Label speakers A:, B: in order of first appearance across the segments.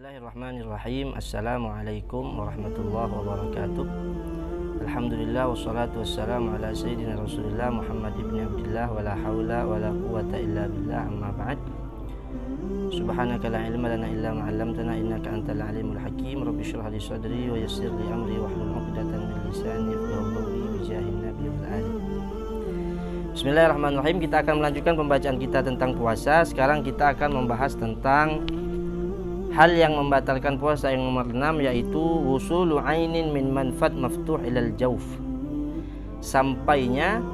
A: Bismillahirrahmanirrahim. Assalamualaikum warahmatullahi wabarakatuh. Alhamdulillah wassalatu wassalamu ala sayyidina Rasulillah Muhammad ibn Abdillah wa la hawla wa la quwwata illa billah, amma ba'd. Subhanaka la ilma lana illa ma 'allamtana innaka antal alimul hakim. Rabbi shrah li sadri wa yassir li amri wahlul 'uqdatam min lisani yafqahu qawli bi jahin nabiyil alim. Bismillahirrahmanirrahim. Kita akan melanjutkan pembacaan kita tentang puasa. Sekarang kita akan membahas tentang hal yang membatalkan puasa yang nomor 6, yaitu wusulu ainin min manfat maftuh ilal jauf. Sampainya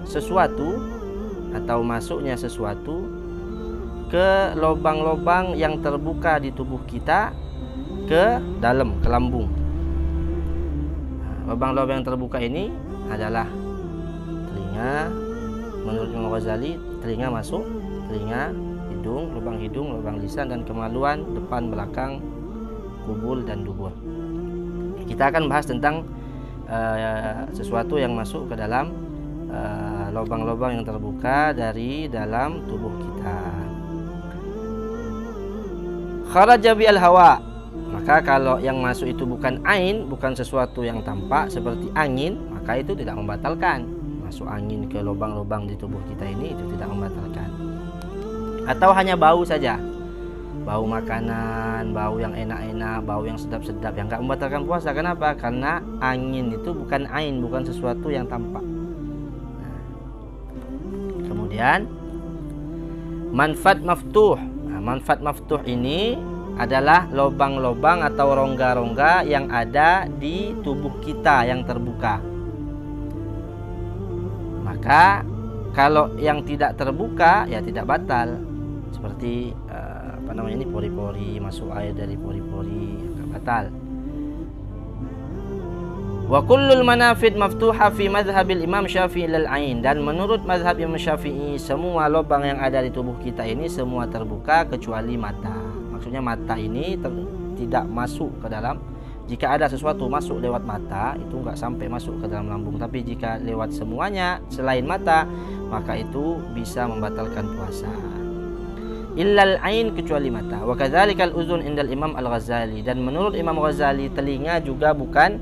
A: sesuatu atau masuknya sesuatu ke lubang-lubang yang terbuka di tubuh kita ke dalam, ke lambung. Lubang-lubang yang terbuka ini adalah telinga. Menurut Imam Ghazali, telinga masuk, telinga, lubang hidung, lubang lisan, dan kemaluan depan, belakang, kubul, dan dubur. Kita akan bahas tentang sesuatu yang masuk ke dalam lubang-lubang yang terbuka dari dalam tubuh kita. Kharaja bil hawa. Maka kalau yang masuk itu bukan ain, bukan sesuatu yang tampak seperti angin, maka itu tidak membatalkan. Masuk angin ke lubang-lubang di tubuh kita ini itu tidak membatalkan. Atau hanya bau saja, bau makanan, bau yang enak-enak, bau yang sedap-sedap, yang enggak membatalkan puasa. Kenapa? Karena angin itu bukan ain, bukan sesuatu yang tampak. Kemudian manfat maftuh. Manfat maftuh ini adalah lubang-lubang atau rongga-rongga yang ada di tubuh kita yang terbuka. Maka kalau yang tidak terbuka ya tidak batal. Seperti ini pori-pori, masuk air dari pori-pori, enggak batal. Wa kullul manafid maftuha fi madhhabil Imam Syafi'i lil ain, dan menurut mazhab Imam Syafi'i semua lubang yang ada di tubuh kita ini semua terbuka kecuali mata. Maksudnya mata ini tidak masuk ke dalam. Jika ada sesuatu masuk lewat mata, itu enggak sampai masuk ke dalam lambung. Tapi jika lewat semuanya selain mata, maka itu bisa membatalkan puasa. Illal ain, kecuali mata. Wa kadzalikal uzun indal Imam Al-Ghazali, dan menurut Imam Ghazali telinga juga bukan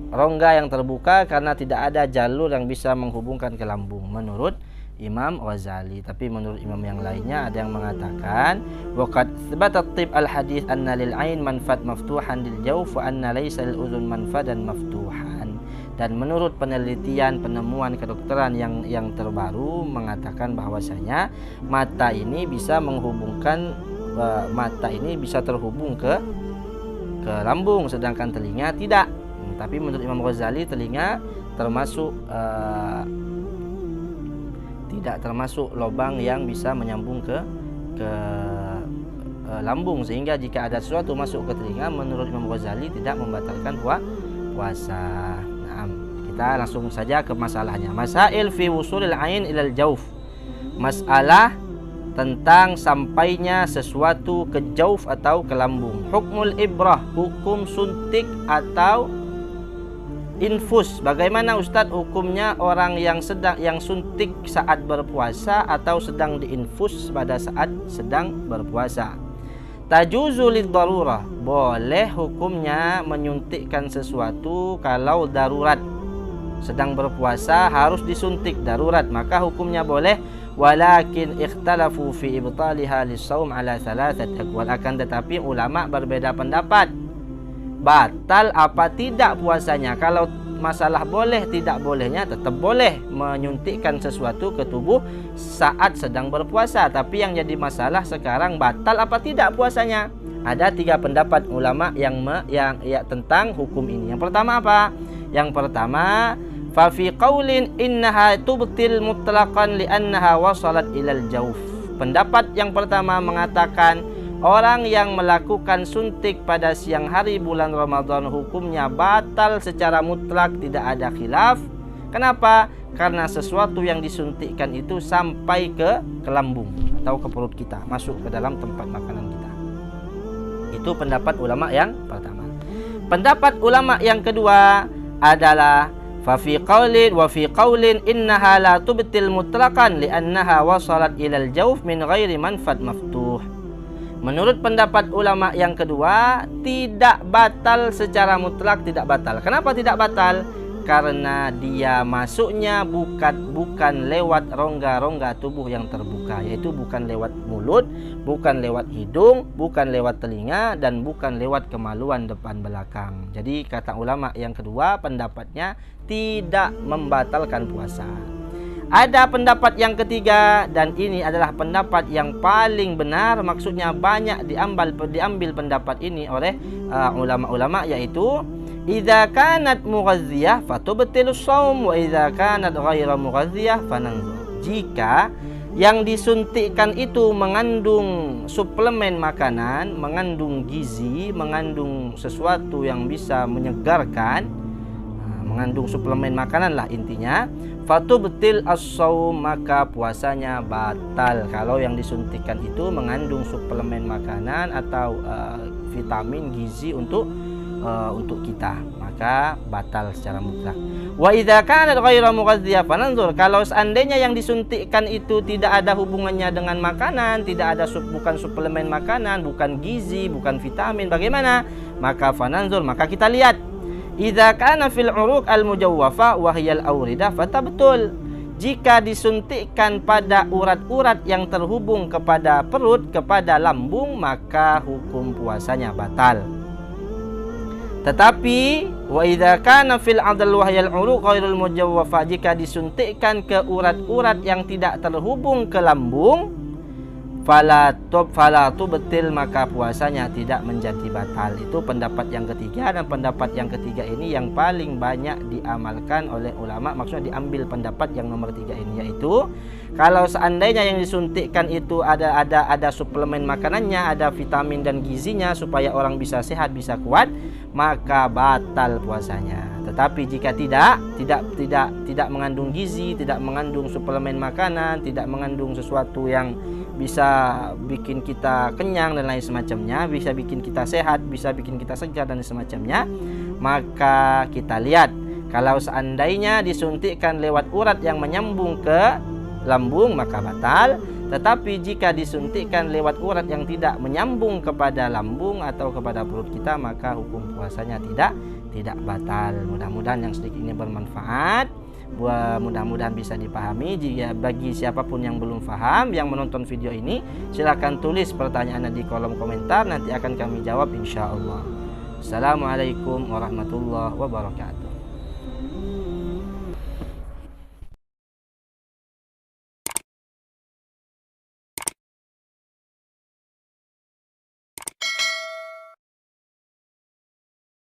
A: rongga yang terbuka karena tidak ada jalur yang bisa menghubungkan ke lambung menurut Imam Ghazali. Tapi menurut imam yang lainnya ada yang mengatakan waqad tsabata tib al-hadits anna lil ain manfat maftuhan lil jawf wa anna laysa lil uzun manfadan maftuhan. Dan menurut penelitian penemuan kedokteran yang terbaru mengatakan bahwasanya mata ini bisa menghubungkan, mata ini bisa terhubung ke lambung, sedangkan telinga tidak. Tapi menurut Imam Ghazali telinga termasuk tidak termasuk lubang yang bisa menyambung ke lambung, sehingga jika ada sesuatu masuk ke telinga menurut Imam Ghazali tidak membatalkan puasa. Kita langsung saja ke masalahnya. Masail fi wusulil ain ilal jauf. Masalah tentang sampainya sesuatu ke jauf atau ke lambung. Hukmul ibrah, hukum suntik atau infus. Bagaimana Ustadz hukumnya orang yang suntik saat berpuasa atau sedang diinfus pada saat sedang berpuasa? Tajuzu lid darurah, boleh hukumnya menyuntikkan sesuatu kalau darurat. Sedang berpuasa harus disuntik, darurat, maka hukumnya boleh. Walakin ikhtalafu fi ibtaliha lis-shaum ala thalathat aqwal, akan tetapi ulama berbeda pendapat batal apa tidak puasanya. Kalau masalah boleh tidak bolehnya, tetap boleh menyuntikkan sesuatu ke tubuh saat sedang berpuasa. Tapi yang jadi masalah sekarang batal apa tidak puasanya. Ada 3 pendapat ulama yang tentang hukum ini. Yang pertama apa? Yang pertama, fa fi qaulin innaha tubtil mutlaqan li'annaha wasalat ilal jauf. Pendapat yang pertama mengatakan orang yang melakukan suntik pada siang hari bulan Ramadan hukumnya batal secara mutlak, tidak ada khilaf. Kenapa? Karena sesuatu yang disuntikkan itu sampai ke lambung atau ke perut kita, masuk ke dalam tempat makanan kita. Itu pendapat ulama yang pertama. Pendapat ulama yang kedua adalah fa fi qaulin innaha la tubtil mutlaqan li'annaha wasalat ilal jauf min ghairi manfat maftuh. Menurut pendapat ulama yang kedua, tidak batal secara mutlak, tidak batal. Kenapa tidak batal? Karena dia masuknya bukan lewat rongga-rongga tubuh yang terbuka, yaitu bukan lewat mulut, bukan lewat hidung, bukan lewat telinga, dan bukan lewat kemaluan depan belakang. Jadi kata ulama yang kedua, pendapatnya tidak membatalkan puasa. Ada pendapat yang ketiga, dan ini adalah pendapat yang paling benar, maksudnya banyak diambil pendapat ini oleh ulama-ulama, yaitu idza kanat mughadziyah fatubtilus shaum wa idza kanat ghaira mughadziyah fananzur. Jika yang disuntikkan itu mengandung suplemen makanan, mengandung gizi, mengandung sesuatu yang bisa menyegarkan, mengandung suplemen makanan lah intinya, fatubtil as-shaum, maka puasanya batal. Kalau yang disuntikkan itu mengandung suplemen makanan atau vitamin gizi untuk kita, maka batal secara mutlak. Wa idza kanat ghairu mughadziyah fananzur. Kalau seandainya yang disuntikkan itu tidak ada hubungannya dengan makanan, tidak ada bukan suplemen makanan, bukan gizi, bukan vitamin, bagaimana? Maka fananzur, maka kita lihat. Idza kana fil uruq al mujawwafa wa hiya al awridah fatabtul. Jika disuntikkan pada urat-urat yang terhubung kepada perut, kepada lambung, maka hukum puasanya batal. Tetapi wa idza kana fil adl wa hiya al uruq ghairul mujawwafa, jika disuntikkan ke urat-urat yang tidak terhubung ke lambung, fala tubtil, maka puasanya tidak menjadi batal. Itu pendapat yang ketiga, dan pendapat yang ketiga ini yang paling banyak diamalkan oleh ulama, maksudnya diambil pendapat yang nomor 3 ini, yaitu kalau seandainya yang disuntikkan itu ada suplemen makanannya, ada vitamin dan gizinya supaya orang bisa sehat, bisa kuat, maka batal puasanya. Tetapi jika tidak mengandung gizi, tidak mengandung suplemen makanan, tidak mengandung sesuatu yang bisa bikin kita kenyang dan lain semacamnya, bisa bikin kita sehat, bisa bikin kita segar dan semacamnya, maka kita lihat kalau seandainya disuntikkan lewat urat yang menyambung ke lambung maka batal. Tetapi jika disuntikkan lewat urat yang tidak menyambung kepada lambung atau kepada perut kita, maka hukum puasanya tidak batal. Mudah-mudahan yang sedikit ini bermanfaat, mudah-mudahan bisa dipahami. Jika bagi siapapun yang belum paham, yang menonton video ini, silakan tulis pertanyaannya di kolom komentar, nanti akan kami jawab insya Allah. Assalamualaikum warahmatullahi wabarakatuh.